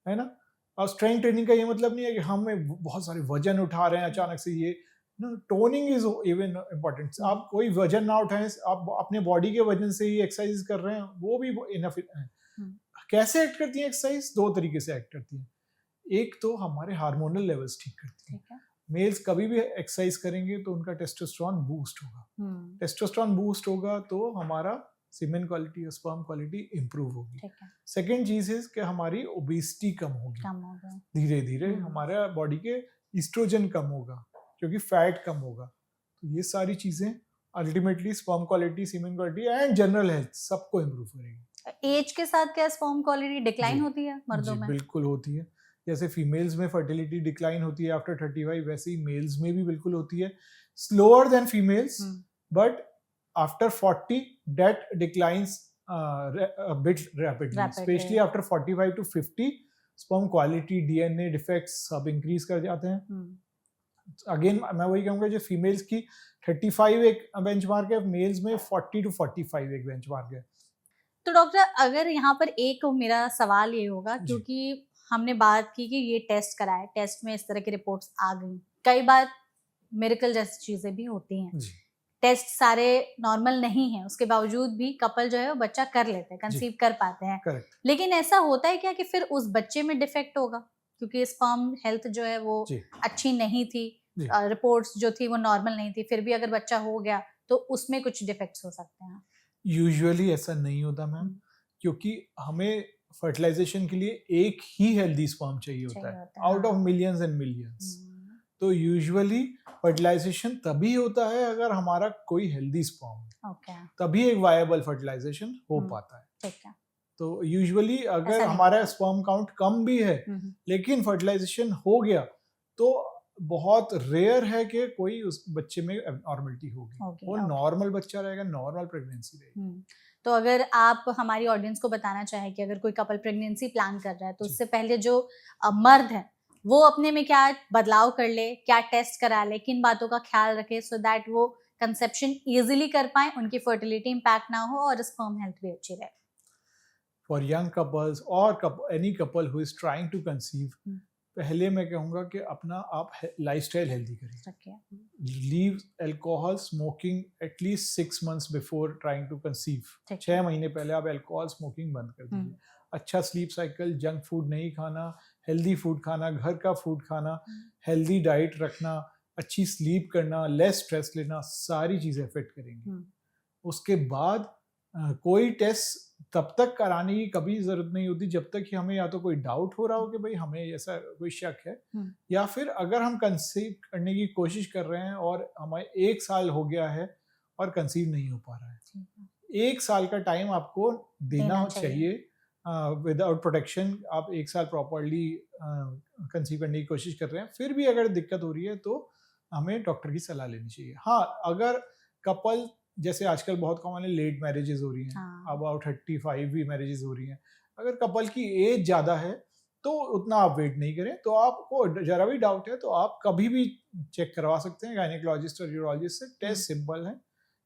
है ना। और स्ट्रेंथ ट्रेनिंग का ये मतलब नहीं है कि हम बहुत सारे वजन उठा रहे हैं अचानक से, ये टोनिंग इज इवन इम्पोर्टेंट। आप कोई वजन ना उठाएं, आप अपने बॉडी के वजन से ही एक्सरसाइज कर रहे हैं, वो भी इनफ है। कैसे एक्ट करती है एक्सरसाइज? 2 तरीके से एक्ट करती है। एक तो हमारे हार्मोनल लेवल्स ठीक करती है। मेल्स कभी भी एक्सरसाइज करेंगे तो उनका टेस्टोस्टेरोन बूस्ट होगा, टेस्टोस्टेरोन बूस्ट होगा तो हमारा सीमेन क्वालिटी और स्पर्म क्वालिटी इंप्रूव होगी। सेकेंड चीज है कि हमारी ओबेसिटी कम होगी, धीरे धीरे हमारे बॉडी के ईस्ट्रोजन कम होगा क्योंकि फैट कम होगा। तो ये सारी चीजें ultimately sperm quality, semen quality and general health सबको इम्प्रूव करेगी। एज के साथ क्या स्पर्म क्वालिटी डिक्लाइन होती है मर्दों में? बिल्कुल होती है। जैसे फीमेल्स में फर्टिलिटी डिक्लाइन होती है आफ्टर 35, वैसे ही मेल्स में भी बिल्कुल होती है। Slower then females, but after 40 that declines bit rapidly, specially after 45 to 50 sperm quality, DNA defects सब इंक्रीज कर जाते हैं। अगेन मैं वही कहूँगा, जो फीमेल्स की 35 एक बेंचमार्क है, मेल्स में 40 to 45 एक बेंचमार्क है। तो डॉक्टर, अगर यहाँ पर एक मेरा सवाल ये होगा, क्योंकि हमने बात की कि ये टेस्ट कराए, टेस्ट में इस तरह की रिपोर्ट्स आ गई, कई बार मिरेकल जैसी चीजें भी होती हैं, टेस्ट सारे नॉर्मल नहीं है, उसके बावजूद भी कपल जो है वो बच्चा कर लेते हैं, कंसीव कर पाते हैं। Correct. लेकिन ऐसा होता है क्या कि फिर उस बच्चे में डिफेक्ट होगा? क्योंकि स्पर्म हेल्थ जो है वो जी अच्छी नहीं थी, जी। रिपोर्ट्स जो थी वो नॉर्मल नहीं थी, फिर भी अगर बच्चा हो गया तो उसमें कुछ डिफेक्ट्स हो सकते हैं। यूजुअली ऐसा नहीं होता मैम, हम्म, क्योंकि हमें फर्टिलाइजेशन के लिए एक ही हेल्दी स्पर्म चाहिए होता चाहिए है होता है, आउट ऑफ हाँ। Millions and millions. हम्म, तो यूजुअली फर्टिलाइजेशन तभी होता है अगर हमारा कोई हेल्दी स्पर्म है, ओके, तभी एक वायबल फर्टिलाइजेशन हो हम्म, पाता है। ठीक है। तो यूजुअली अगर ऐसा नहीं हमारा होता। स्पर्म काउंट कम भी है हम्म, लेकिन फर्टिलाइजेशन हो गया तो बहुत रेयर है कि कोई उस बच्चे में एबनॉर्मलिटी होगी। होगी, वो ओके। नॉर्मल बच्चा रहेगा, नॉर्मल प्रेगनेंसी रहेगी। तो अगर आप हमारी ऑडियंस को बताना चाहें कि अगर कोई कपल प्रेगनेंसी प्लान कर रहा है तो जी। उससे पहले जो मर्द है वो अपने में क्या बदलाव कर ले, क्या टेस्ट करा ले, किन बातों का ख्याल रखे सो दैट वो कंसेप्शन इजीली कर पाए, उनकी फर्टिलिटी इम्पैक्ट ना हो और स्पर्म हेल्थ भी अच्छी रहे। फॉर यंग कपल्स और any couple who is trying to conceive, पहले मैं कहूँगा कि अपना आप लाइफस्टाइल हेल्दी करिए। Okay. Leave alcohol smoking at least 6 months before trying to conceive. ठीक है। 6 महीने पहले आप अल्कोहल स्मोकिंग बंद कर दीजिए। अच्छा स्लीप साइकिल, जंक फूड नहीं खाना, हेल्दी फूड खाना, घर का फूड खाना, हेल्दी डाइट रखना, अच्छी स्लीप करना, लेस स्ट्रेस लेना, सारी चीज़ें इफेक्ट करेंगी। उसके बाद कोई टेस्ट तब तक कराने की कभी ज़रूरत नहीं होती जब तक कि हमें या तो कोई डाउट हो रहा हो कि भाई हमें ऐसा कोई शक है, या फिर अगर हम कंसीव करने की कोशिश कर रहे हैं और हमें 1 साल हो गया है और कंसीव नहीं हो पा रहा है। 1 साल का टाइम आपको देना चाहिए। विदाउट प्रोटेक्शन आप 1 साल प्रॉपरली कंसीव करने की कोशिश कर रहे हैं, फिर भी अगर दिक्कत हो रही है तो हमें डॉक्टर की सलाह लेनी चाहिए। हाँ, अगर कपल जैसे आजकल बहुत कॉमन है लेट मैरिजेस हो रही हैं, हाँ। अबाउट 35 भी मैरिजेस हो रही हैं, अगर कपल की एज ज़्यादा है तो उतना आप वेट नहीं करें। तो आपको जरा भी डाउट है तो आप कभी भी चेक करवा सकते हैं गायनेकोलॉजिस्ट और यूरोलॉजिस्ट से। टेस्ट सिंपल है,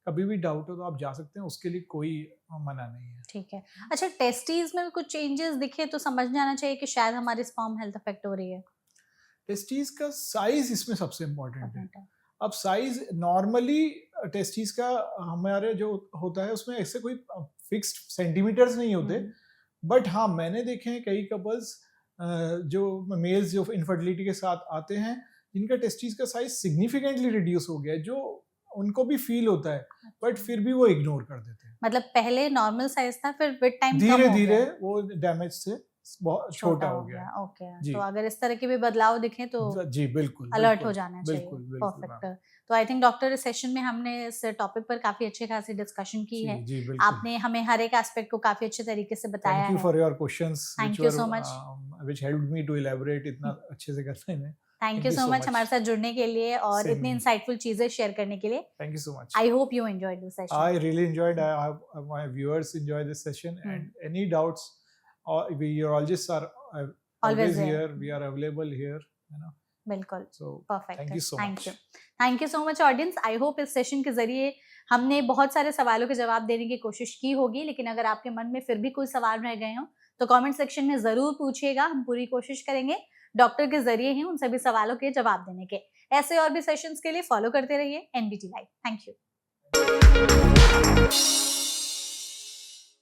कभी भी डाउट हो तो आप जा सकते हैं, उसके लिए कोई मना नहीं है। ठीक है। अच्छा, टेस्टीज में कुछ चेंजेस दिखे तो समझ जाना चाहिए कि शायद हमारी स्पर्म हेल्थ अफेक्ट हो रही है। टेस्टीज का साइज इसमें सबसे इम्पोर्टेंट है। अब साइज नॉर्मली टेस्टीज का हमारे जो होता है उसमें ऐसे कोई फिक्स्ड सेंटीमीटर्स नहीं होते, बट हाँ मैंने देखे हैं कई कपल्स जो मेल्स जो इनफर्टिलिटी के साथ आते हैं जिनका टेस्टीज का साइज सिग्निफिकेंटली रिड्यूस हो गया है, जो उनको भी फील होता है, बट फिर भी वो इग्नोर कर देते हैं। मतलब पहले नॉर्मल साइज था, फिर विद टाइम धीरे धीरे वो डैमेज से बहुत छोटा हो गया। ओके, तो अगर इस तरह के भी बदलाव दिखे तो जी बिल्कुल अलर्ट हो जाना चाहिए। बिल्कुल परफेक्ट। तो आई थिंक डॉक्टर इस सेशन में हमने इस टॉपिक पर काफी अच्छे खासी डिस्कशन की है। जी बिल्कुल। आपने हमें हर एक एस्पेक्ट को काफी अच्छे तरीके से बताया है। Thank you for your questions, thank you so much, which helped me to elaborate इतना अच्छे से करने में। थैंक यू सो मच हमारे साथ जुड़ने के लिए और इतनी इंसाइटफुल चीजें शेयर करने के लिए। Thank you so much. I hope you enjoyed this session. I really enjoyed, my viewers enjoyed this session and any doubts we urologists are always here, we are available here, you know. बिल्कुल, so perfect. thank you so much. Thank you so much audience. I hope इस सेशन के जरिए हमने बहुत सारे सवालों के जवाब देने की कोशिश की होगी, लेकिन अगर आपके मन में फिर भी कोई सवाल रह गए हो तो कमेंट सेक्शन में जरूर पूछिएगा, हम पूरी कोशिश करेंगे डॉक्टर के जरिए ही उन सभी सवालों के जवाब देने के। ऐसे और भी सेशंस के लिए फॉलो करते रहिए NBT लाइव। Thank you.